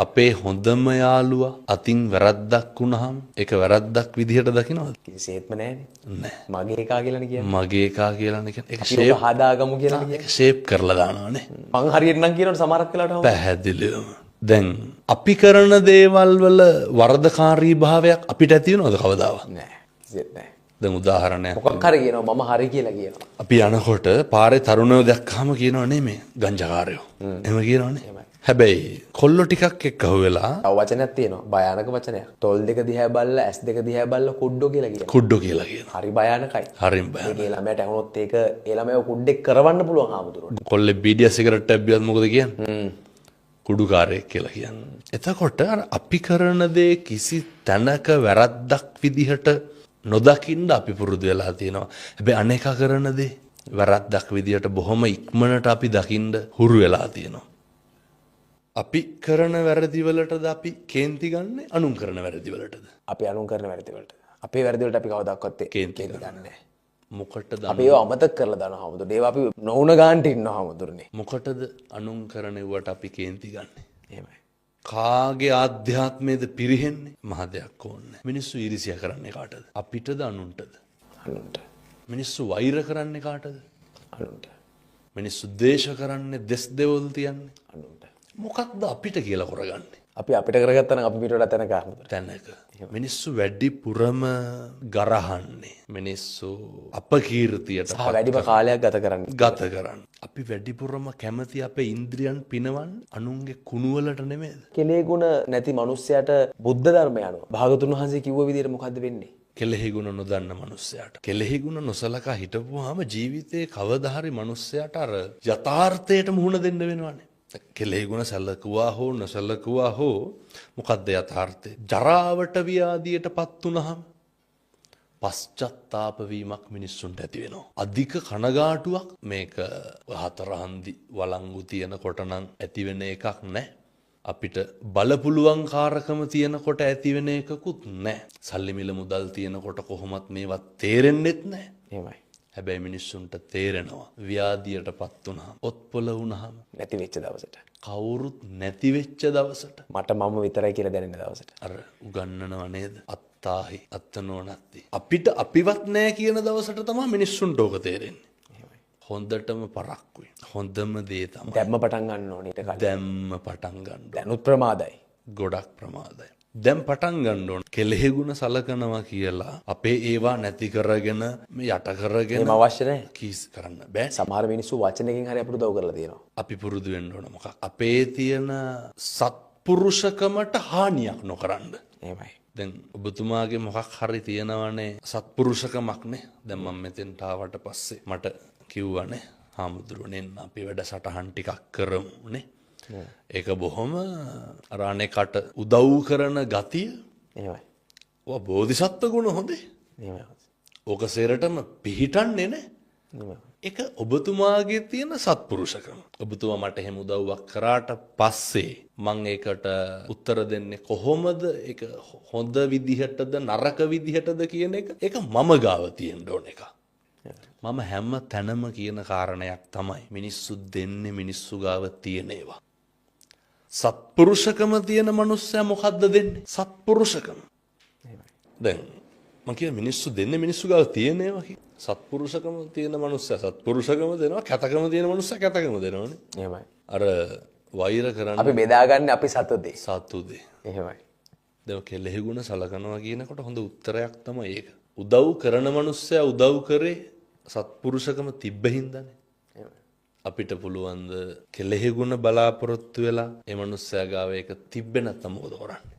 අපේ හොඳම යාළුවා අතින් වැරද්දක් වුණාම ඒක වැරද්දක් විදිහට දකිනවද? කිසිසේත්ම නැහැනේ. නැහැ. මගේ එකා කියලානේ කියන්නේ. මගේ එකා කියලානේ කියන්නේ. ඒක ෂේප් හදාගමු කියලා කියන්නේ. ඒක ෂේප් කරලා දානවානේ. මං හරියට නම් කියනකොට සමහරක් වෙලාවට පැහැදිලිවම. දැන් අපි කරන දේවල් වල වරදකාරී භාවයක් අපිට ඇති වෙනවද කවදාවත්? නැහැ. කිසිසේත් නැහැ. දැන් උදාහරණයක්. මොකක් හරි කියනවා මම හරි කියලා කියනවා. අපි යනකොට පාරේ තරුණයෝ දැක්කම කියනවා නේ මේ ගංජාකාරයෝ. එහෙම කියනවනේ. හැබැයි කොල්ලෝ ටිකක් එක්ක අහුවෙලා තව වචනයක් තියෙනවා. භයානක වචනයක්. තොල් දෙක දිහා බල්ලා ඇස් දෙක දිහා බල්ලා කුඩ්ඩෝ කියලා කියනවා. කුඩ්ඩෝ කියලා කියනවා. හරි භයානකයි. හරිම භයානකයි. ඒ ළමයට ඇහුනොත් ඒක ඒ ළමයව කුඩ්ඩෙක් කරවන්න පුළුවන් ආමුදුරට. කොල්ලේ බීඩිය සිගරට් එකක් බියත් මොකද කියන්නේ? කුඩුකාරයෙක් කියලා කියන්නේ. එතකොට අපි කරන දේ කිසි තැනක වැරද්දක් විදිහට නොදකින්න අපි පුරුදු වෙලා තියෙනවා. හැබැයි අනේකා කරන දේ වැරද්දක් විදිහට බොහොම ඉක්මනට අපි දකින්න හුරු වෙලා තියෙනවා. අපි කරන වැරදි වලටද අපි කේන්ති ගන්නෙ අනුන් කරන වැරදි වලටද? අපි අනුන් කරන වැරදි වලට. අපේ වැරදි වලට අපි කවදාවත් කේන්ති ගන්නේ නැහැ. මොකටද අපි ඒව අමතක කරලා දානවා හැමෝටම. ඒව අපි නොඋන ගන්නට ඉන්නවා හැමෝටම. මොකටද අනුන් කරන ඒවට අපි කේන්ති ගන්නෙ? එහෙමයි. කාගේ ආධ්‍යාත්මයේද පිරිහෙන්නේ? මහ දෙයක් ඕනේ. මිනිස්සු ඊර්ෂ්‍යා කරන්නේ කාටද? අපිටද අනුන්ටද? අනුන්ට. මිනිස්සු වෛර කරන්නේ කාටද? අනුන්ට. මිනිස්සු ද්වේෂ කරන්නේ දෙස් දෙවොල් තියන්නේ අනුන්ට. මොකක්ද අපිට කියලා කරගන්නේ? අපි අපිට කරගත්තා නම් අපි පිට වඩා තැනක ආමුදුර. තැනක. මිනිස්සු වැඩිපුරම ගරහන්නේ. මිනිස්සු අපකීර්තියට සහ වැඩිම කාලයක් ගත කරන්නේ. අපි වැඩිපුරම කැමති අපේ ඉන්ද්‍රියන් පිනවන්න අනුන්ගේ කුණුවලට නෙමෙයිද? කෙලෙහි ගුණ නැති මිනිස්සයාට බුද්ධ ධර්මය අනුව භාගතුන් වහන්සේ කිව්ව විදිහට මොකද්ද වෙන්නේ? කෙලෙහි ගුණ නොදන්න මිනිස්සයාට. කෙලෙහි ගුණ නොසලකා හිටපුවාම ජීවිතේ කවදා හරි මිනිස්සයාට අර යථාර්ථයට මුහුණ දෙන්න වෙනවනේ. කෙලෙහි ගුණ සැලකුවා හෝ නොසැලකුවා හෝ මොකද්ද යථාර්ථය? ජරාවට ව්‍යාධියටපත් වුනහම පශ්චත්තාප වීමක් මිනිස්සුන්ට ඇති වෙනවා. අධික කනගාටුවක් මේක හතරහන්දි වළංගු තියනකොට නම් ඇති වෙන එකක් නැහැ. අපිට බලපුලුවන් කාරකම තියනකොට ඇති වෙන එකකුත් නැහැ. සල්ලි මිල මුදල් තියනකොට කොහොමත් මේවත් තේරෙන්නෙත් නැහැ. එහෙමයි. හැබැයි මිනිස්සුන්ට තේරෙනවා ව්‍යාධියටපත් වුනහම, ඔත්පොළ වුනහම, නැති වෙච්ච දවසට. කවුරුත් නැති වෙච්ච දවසට, මට මම විතරයි කියලා දැනෙන දවසට. අර උගන්නනව නේද? අත්තාහි අත්තනෝනත්ති. අපිට අපිවත් නැහැ කියන දවසට තමයි මිනිස්සුන්ට ඕක තේරෙන්නේ. හොඳටම පරක්කුයි. හොඳම දේ තමයි දැම්ම පටන් ගන්න ඕනේ ඊට කලින්. දැම්ම පටන් ගන්න. දැනුත් ප්‍රමාදයි. ගොඩක් ප්‍රමාදයි. දැන් පටන් ගන්න ඕන. කෙලෙහි ගුණ සලකනවා කියලා අපේ ඒවා නැති කරගෙන මේ යට කරගෙන එහෙම අවශ්‍ය නැහැ. කීස් කරන්න බෑ. සමහර මිනිස්සු වචනකින් හරි අපිට උදව් කරලා තියෙනවා. අපි පුරුදු වෙන්න ඕන මොකක් අපේ තියෙන සත්පුරුෂකමට හානියක් නොකරන්න. එහෙමයි. දැන් ඔබතුමාගේ මොකක් හරි තියෙනවනේ සත්පුරුෂකමක්නේ. දැන් මම මෙතෙන්ට ආවට පස්සේ මට කිව්වනේ හාමුදුරුවනේ අපි වැඩසටහන් ටිකක් කරමුනේ. ඒක බොහොම අර අනේකට උදව් කරන ගතිය. එහෙමයි. ඔය බෝධිසත්ව ගුණ හොඳේ. එහෙමයි. ඕක සේරටම පිහිටන්නේ නේ. එහෙමයි. ඒක ඔබතුමාගේ තියෙන සත්පුරුෂකම. ඔබතුමා මට එහෙම උදව්වක් කරාට පස්සේ මම ඒකට උත්තර දෙන්නේ කොහොමද? ඒක හොඳ විදිහටද නරක විදිහටද කියන එක ඒක මම ගාව තියෙන්න ඕන එක. මම හැම තැනම කියන කාරණයක් තමයි මිනිස්සු දෙන්නේ මිනිස්සු ගාව තියෙන ඒවා. සත්පුරුෂකම තියෙන මනුස්සයා මොකද්ද දෙන්නේ? සත්පුරුෂකම. දැන් මම කියන මිනිස්සු දෙන්නේ මිනිස්සු ගාව තියෙන ඒවා කි. සත්පුරුෂකම තියෙන මනුස්සයා සත්පුරුෂකම දෙනවා, කැතකම තියෙන මනුස්සයා කැතකම දෙනවනේ. එහෙමයි. අර වෛර කරන්න අපි බෙදාගන්නේ අපි සතුදේ. සතුදේ. එහෙමයි. දැන් කෙලෙහි ගුණ සලකනවා කියනකොට හොඳ උත්තරයක් තමයි ඒක. උදව් කරන මනුස්සයා උදව් කරේ සත්පුරුෂකම තිබ්බ හින්දානේ. අපිට පුළුවන් ද කෙලෙහි ගුණ බලාපොරොත්තු වෙලා ඒ මනුස්සයා ගාව ඒක තිබ්බේ නැත්නම් මොකද කරන්නේ?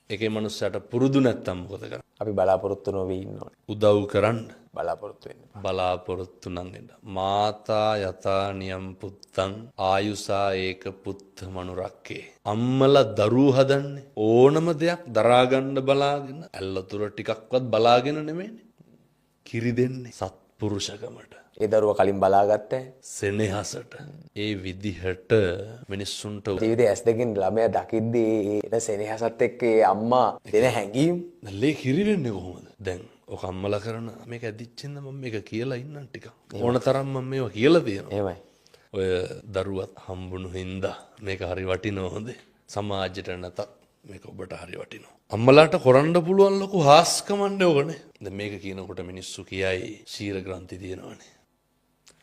ඒකේ මනුස්සයාට පුරුදු නැත්නම් මොකද කරන්නේ? අපි බලාපොරොත්තු නොවී ඉන්න ඕනේ. උදව් කරන්න බලාපොරොත්තු වෙන්න. බලාපොරොත්තු නම් එන්න. මාතා යතා නියම් පුත්තං ආයුසා ඒක පුත්ත මනුරක්කේ. අම්මලා දරුවෝ හදන්නේ ඕනම දෙයක් දරා ගන්න බලාගෙන ඇල්ලතුර ටිකක්වත් බලාගෙන නෙමෙයිනේ. කිරි දෙන්නේ සත්පුරුෂකමට. ඒ දරුවා කලින් බලාගත්තේ සෙනෙහසට. ඒ විදිහට මිනිස්සුන්ට ජීවිතේ ඇස් දෙකෙන් ළමයා දකිද්දී එන සෙනෙහසත් එක්ක ඒ අම්මා දෙන හැඟීම් ලේ කිරි වෙන්නේ කොහොමද? දැන් ඔක අම්මලා කරන මේක ඇදිච්චෙන්ද මම මේක කියලා ඉන්නම් ටිකක්. ඕන තරම් මම මේවා කියලා තියෙනවා. එහෙමයි. ඔය දරුවත් හම්බුණු හින්දා මේක හරි වටිනවා හොඳේ. සමාජයට නැතත් මේක ඔබට හරි වටිනවා. අම්මලාට කරන්න පුළුවන් ලොකු හාස්කමන්නේ ඕකනේ. දැන් මේක කියනකොට මිනිස්සු කියයි ශීර ග්‍රන්ථි තියෙනවානේ.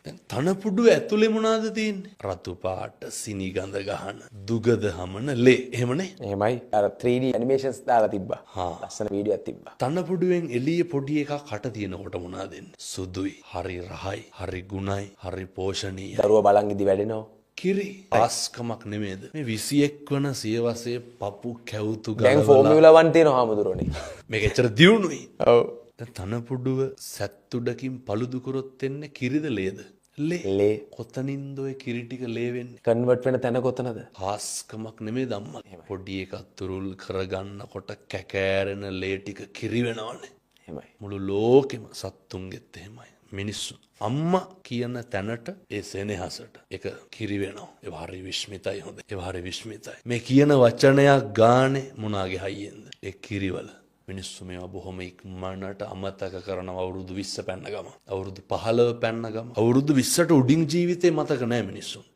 දැන් තනපුඩු ඇතුලේ මොනවද තියෙන්නේ? රතු පාට, සිනි ගඳ ගහන, දුගද හමන ලේ. එහෙමනේ. එහෙමයි. අර 3D animations දාලා තිබ්බා. ලස්සන වීඩියෝයක් තිබ්බා. තනපුඩුවෙන් එළියේ පොඩි එකක් කට තියෙනකොට මොනවද දෙන්නේ? සුදුයි, හරි රහයි, හරි ගුණයි, හරි පෝෂණීයයි. දරුවා බලන් ඉදි වැඩෙනවා. කිරි ආස්කමක් නෙමේද? මේ 21 වන සියවසේ පපු කැවුතු දැන් ගලවලා ෆෝමියුලා 1 තියෙනවා හාමුදුරනේ. මේක එච්චර දියුණුයි. ඔව්. දැන් තනපුඩුව සැත්තුඩකින් පළුදු කරොත් එන්නේ කිරිද ලේද? ලේ කොතනින්ද ඔය කිරි ටික ලේ වෙන්නේ? කන්වර්ට් වෙන තැන කොතනද? ආස්කමක් නෙමේ ධම්මා. පොඩි එකක් තුරුල් කරගන්නකොට කැකෑරෙන ලේ ටික කිරි වෙනවනේ. එහෙමයි. මුළු ලෝකෙම සත්තුන්ගෙත් එහෙමයි. මිනිස්සු අම්මා කියන තැනට ඒ සෙනෙහසට ඒක කිරි වෙනවා. ඒ හරි විශ්මිතයි හොඳ. ඒ හරි විශ්මිතයි. මේ කියන වචනයක් ගානේ මොනාගේ හයියෙන්ද? ඒ කිරිවල මිනිස්සු මේවා බොහොම ඉක්මනට අමතක කරනවා. අවුරුදු 20 පැන්න ගම. අවුරුදු 15 පැන්න ගම. අවුරුදු 20ට උඩින් ජීවිතේ මතක නැහැ මිනිස්සුන්ට.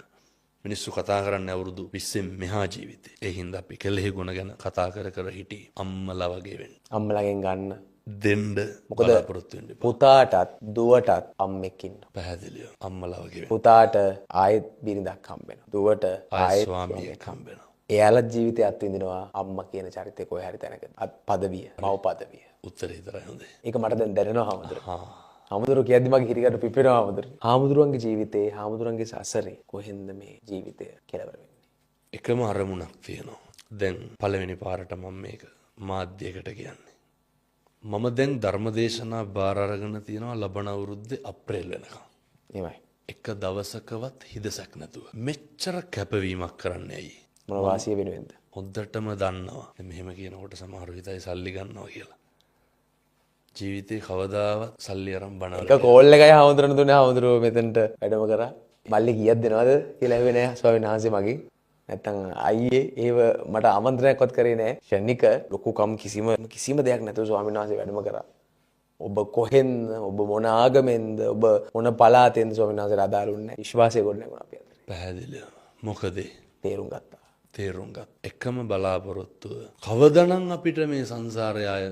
මිනිස්සු කතා කරන්නේ අවුරුදු 20න් මෙහා ජීවිතේ. ඒ හින්දා අපි කෙලෙහි ගුණ ගැන කතා කර හිටි අම්මලා වගේ වෙන්න. අම්මලාගෙන් ගන්න. දෙන්න බලාපොරොත්තු වෙන්න. පුතාටත් දුවටත් අම්මෙක් ඉන්නවා. පැහැදිලිව අම්මලා වගේ වෙන්න. පුතාට ආයෙත් බිරිඳක් හම්බ වෙනවා. දුවට ආයෙත් ස්වාමියෙක් හම්බ වෙනවා. එයාලා ජීවිතේ අත්විඳිනවා අම්මා කියන චරිතේ කොහේ හරි තැනක. පදවිය, මව් පදවිය. උත්තරේ විතරයි හොඳේ. ඒක මට දැන් දැනෙනවා හාමුදුරුවෝ. හාමුදුරුවෝ කියද්දි මගේ හිරිකට පිපෙනවා හාමුදුරුවෝ. හාමුදුරුවන්ගේ ජීවිතේ, හාමුදුරුවන්ගේ සසරේ කොහෙන්ද මේ ජීවිතය කෙලවර වෙන්නේ? එකම අරමුණක් තියෙනවා. දැන් පළවෙනි පාරට මම මේක මාධ්‍යයකට කියන්නේ. මම දැන් ධර්මදේශනා බාර අරගෙන තියෙනවා ලබන අවුරුද්දේ අප්‍රේල් වෙනකම්. එහෙමයි. එක දවසකවත් හිදසක් නැතුව. මෙච්චර කැපවීමක් කරන්නේ ඇයි? මොන වාසිය වෙනුවෙන්ද? හොද්දටම දන්නවා. මෙහෙම කියනකොට සමහරව හිතයි සල්ලි ගන්නවා කියලා. ජීවිතේ කවදාවත් සල්ලි අරන් බණවල. එක කෝල් එකයි හාමුදුරන් දුන්නේ හාමුදුරුවෝ මෙතනට වැඩම කරා. මල්ලි කීයක් දෙනවද කියලා ඇහුවේ නෑ ස්වාමීන් වහන්සේ මගෙන්. නැත්තම් අයියේ ඒව මට ආමන්ත්‍රණයක්වත් කරේ නෑ. ශනික ලොකුකම් කිසිම දෙයක් නැතුව ස්වාමීන් වහන්සේ වැඩම කරා. ඔබ කොහෙන්ද? ඔබ මොන ආගමෙන්ද? ඔබ මොන පළාතෙන්ද ස්වාමීන් වහන්සේට අදාළුන්නේ? විශ්වාසය ගොඩනැගුණා අපි අතර. පැහැදිලිව. මොකද තේරුම් ගත්තා. තේරුම් ගත්. එකම බලාපොරොත්තුව කවදනම් අපිට මේ සංසාරය ආය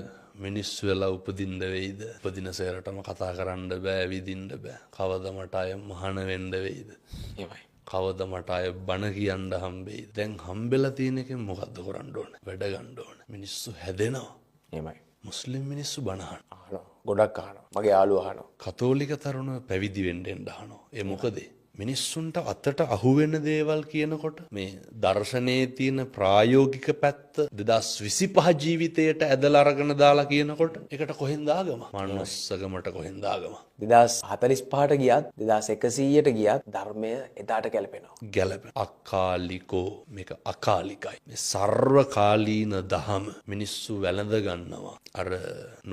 මිනිස්සු වෙලා උපදින්න වෙයිද? උපදින සේරටම කතා කරන්න බෑ, විදින්න බෑ. කවද මට අය මහාන වෙන්න වෙයිද? එහෙමයි. කවද මට අය බණ කියන්න හම්බෙයි. දැන් හම්බෙලා තියෙන එකෙන් මොකද්ද කරන්න ඕනේ? වැඩ ගන්න ඕනේ. මිනිස්සු හැදෙනවා. එහෙමයි. මුස්ලිම් මිනිස්සු බණ අහනවා. ගොඩක් අහනවා. මගේ යාළුවෝ අහනවා. කතෝලික තරුණයෝ පැවිදි වෙන්න අහනවා. ඒ මොකද? මිනිස්සුන්ට අතට අහුවෙන දේවල් කියනකොට මේ දර්ශනයේ තියෙන ප්‍රායෝගික පැත්ත 2025 ජීවිතයට ඇදලා අරගෙන දාලා කියනකොට ඒකට කොහෙන්ද ආගම? මනුස්සකමට කොහෙන්ද ආගම? 2045ට ගියත් 2100ට ගියත් ධර්මය එදාට ගැලපෙනවා. ගැලපෙන අකාලිකෝ මේක අකාලිකයි. මේ සර්වකාලීන දහම මිනිස්සු වැළඳ ගන්නවා. අර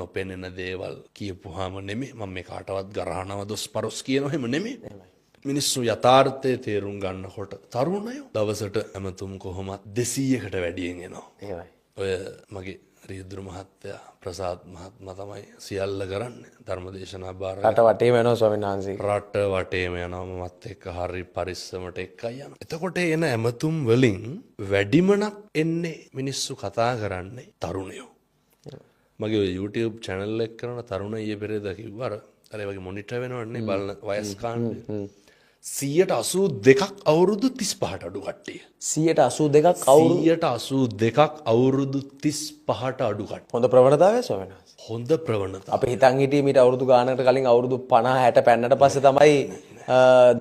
නොපෙනෙන දේවල් කියපුවාම නෙමෙයි. මම මේ කාටවත් ගරහනව දොස් පරොස් කියනවා එහෙම නෙමෙයි. මිනිස්සු යථාර්ථය තේරුම් ගන්නකොට තරුණයෝ දවසට ඇමතුම් කොහොමත් 200කට වැඩියෙන් එනවා. එහෙමයි. ඔය මගේ රියදුරු මහත්තයා ප්‍රසාද් මහත්මයා තමයි සියල්ල කරන්නේ. ධර්මදේශනා බාර රට වටේම යනවා ස්වාමීන් වහන්සේ. රට වටේම යනවා මමත් එක්ක හරි පරිස්සමට එක්කයි යනවා. එතකොට එන ඇමතුම් වලින් වැඩිමනක් එන්නේ මිනිස්සු කතා කරන්නේ තරුණයෝ. මගේ YouTube channel එක කරන තරුණ ඊයේ පෙරේද කිව්වා අර වගේ මොනිටර් වෙනවන්නේ බලන වයස් කාණ්ඩ 182ක් අවුරුදු 35ට අඩු කට්ටිය. 182ක් අවුරුදු 182ක් අවුරුදු 35ට අඩු කට්ටිය. හොඳ ප්‍රවණතාවය ස්වාමීන් වහන්සේ. හොඳ ප්‍රවණතාව. අපි හිතන් හිටියේ මීට අවුරුදු ගානකට කලින් අවුරුදු 50 60 පෙන්නට පස්සේ තමයි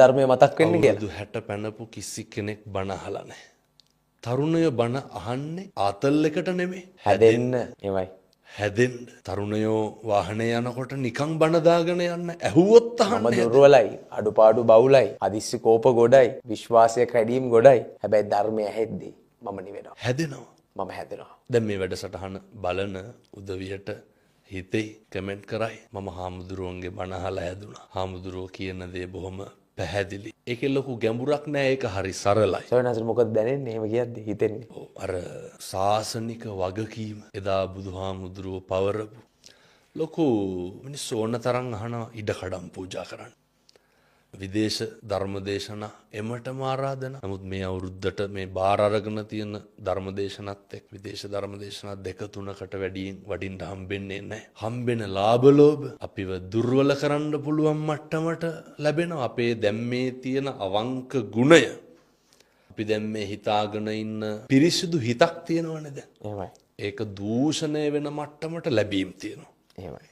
ධර්මය මතක් වෙන්නේ කියලා. අවුරුදු 60 පැනපු කිසි කෙනෙක් බණ අහලා නැහැ. තරුණයෝ බණ අහන්නේ ආතල් එකට නෙමෙයි. හැදෙන්න එමයි. හැදෙන්න. තරුණයෝ වාහනේ යනකොට නිකන් බණ දාගෙන යන්න ඇහුවොත් මම අහන්නේ. දුර්වලයි, අඩුපාඩු බහුලයි, අදිස්සි කෝප ගොඩයි, විශ්වාසය කැඩීම් ගොඩයි. හැබැයි ධර්මය ඇහෙද්දී මම නිවෙනවා. හැදෙනවා. මම හැදෙනවා. දැන් මේ වැඩසටහන බලන උදවියට හිතෙයි කමෙන්ට් කරයි මම හාමුදුරුවන්ගේ බණ අහලා හැදුනා. හාමුදුරුවෝ කියන දේ බොහොම පැහැදිලි. ඒකේ ලොකු ගැඹුරක් නෑ. ඒක හරි සරලයි. ස්වාමීන් වහන්සේ මොකද දැනෙන්නේ? එහෙම කියද්දි හිතෙන්නේ. අර සාසනික වගකීම එදා බුදුහාමුදුරුවෝ පවරපු ලොකු මිනිස්සු ඕන තරම් අහනවා ඉඩකඩම් පූජා කරන්න. විදේශ ධර්මදේශනා එමටම ආරාධනා. නමුත් මේ අවුරුද්දට මේ බාර අරගෙන තියෙන ධර්මදේශනත් එක්ක විදේශ ධර්මදේශනා 2-3කට වඩින්න හම්බෙන්නේ නැහැ. හම්බෙන ලාභ ලෝභ අපිව දුර්වල කරන්න පුළුවන් මට්ටමට ලැබෙනවා. අපේ දැන් මේ තියෙන අවංක ගුණය අපි දැන් මේ හිතාගෙන ඉන්න පිරිසිදු හිතක් තියෙනවනේ දැන්. එහෙමයි. ඒක දූෂණය වෙන මට්ටමට ලැබීම් තියෙනවා. එහෙමයි.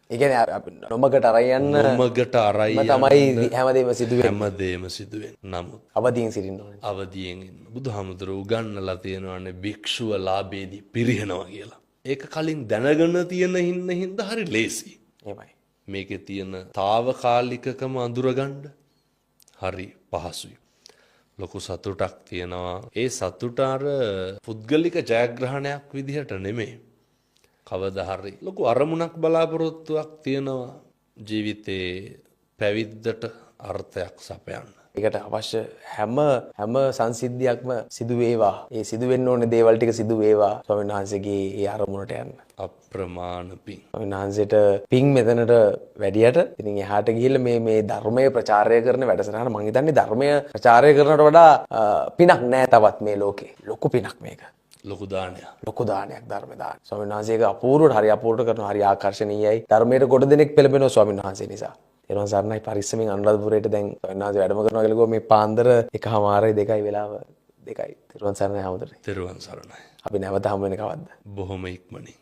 ඒ කියන්නේ අපි නොමගට අරයන් නොමගට අරයි තමයි හැමදේම සිදු වෙන්නේ. හැමදේම සිදු වෙන්නේ. නමුත් අවදීන් සිටින්න ඕනේ. අවදියෙන් ඉන්න. බුදුහාමුදුරුවෝ උගන්වලා තියෙනවානේ භික්ෂුව ලාභේදී පිරිහෙනවා කියලා. ඒක කලින් දැනගෙන තියෙන හින්දා හරි ලේසි. එහෙමයි. මේකේ තියෙන తాවකාලිකකම අඳුරගන්න හරි පහසුයි. ලොකු සතුටක් තියෙනවා. ඒ සතුට අර පුද්ගලික ජයග්‍රහණයක් විදිහට නෙමෙයි. කවදා හරි ලොකු අරමුණක් බලාපොරොත්තුවක් තියෙනවා ජීවිතේ පැවිද්දට අර්ථයක් සපයන්න. ඒකට අවශ්‍ය හැම සංසිද්ධියක්ම සිදු වේවා. ඒ සිදු වෙන්න ඕනේ දේවල් ටික සිදු වේවා. ස්වාමීන් වහන්සේගේ ඒ අරමුණට යන්න. අප්‍රමාණ පිං. ස්වාමීන් වහන්සේට පිං මෙතනට වැඩියට ඉතින් එහාට ගිහිල්ලා මේ ධර්මයේ ප්‍රචාරය කරන වැඩසටහන මම හිතන්නේ ධර්මය ප්‍රචාරය කරනට වඩා පිනක් නෑ තවත් මේ ලෝකේ. ලොකු පිනක් මේක. ලොකු දානයක්. ලොකු දානයක් ධර්ම දාන. ස්වාමීන් වහන්සේක අපූර්වට හරි අපූර්වට කරනවා. හරි ආකර්ශනීයයි. ධර්මයට කොට දෙනෙක් පෙළඹෙනවා ස්වාමීන් වහන්සේ නිසා. එනවා සරණයි පරිස්සමින් අනුරාධපුරයට දැන් ස්වාමීන් වහන්සේ වැඩම කරනවා කියලා කිව්වා මේ පාන්දර 1:00 2:00 වෙලාව 2:00. තිරුවන් සරණයි හැමෝටම. තෙරුවන් සරණයි. අපි නැවත හමු වෙන කවද්ද? බොහොම ඉක්මනින්.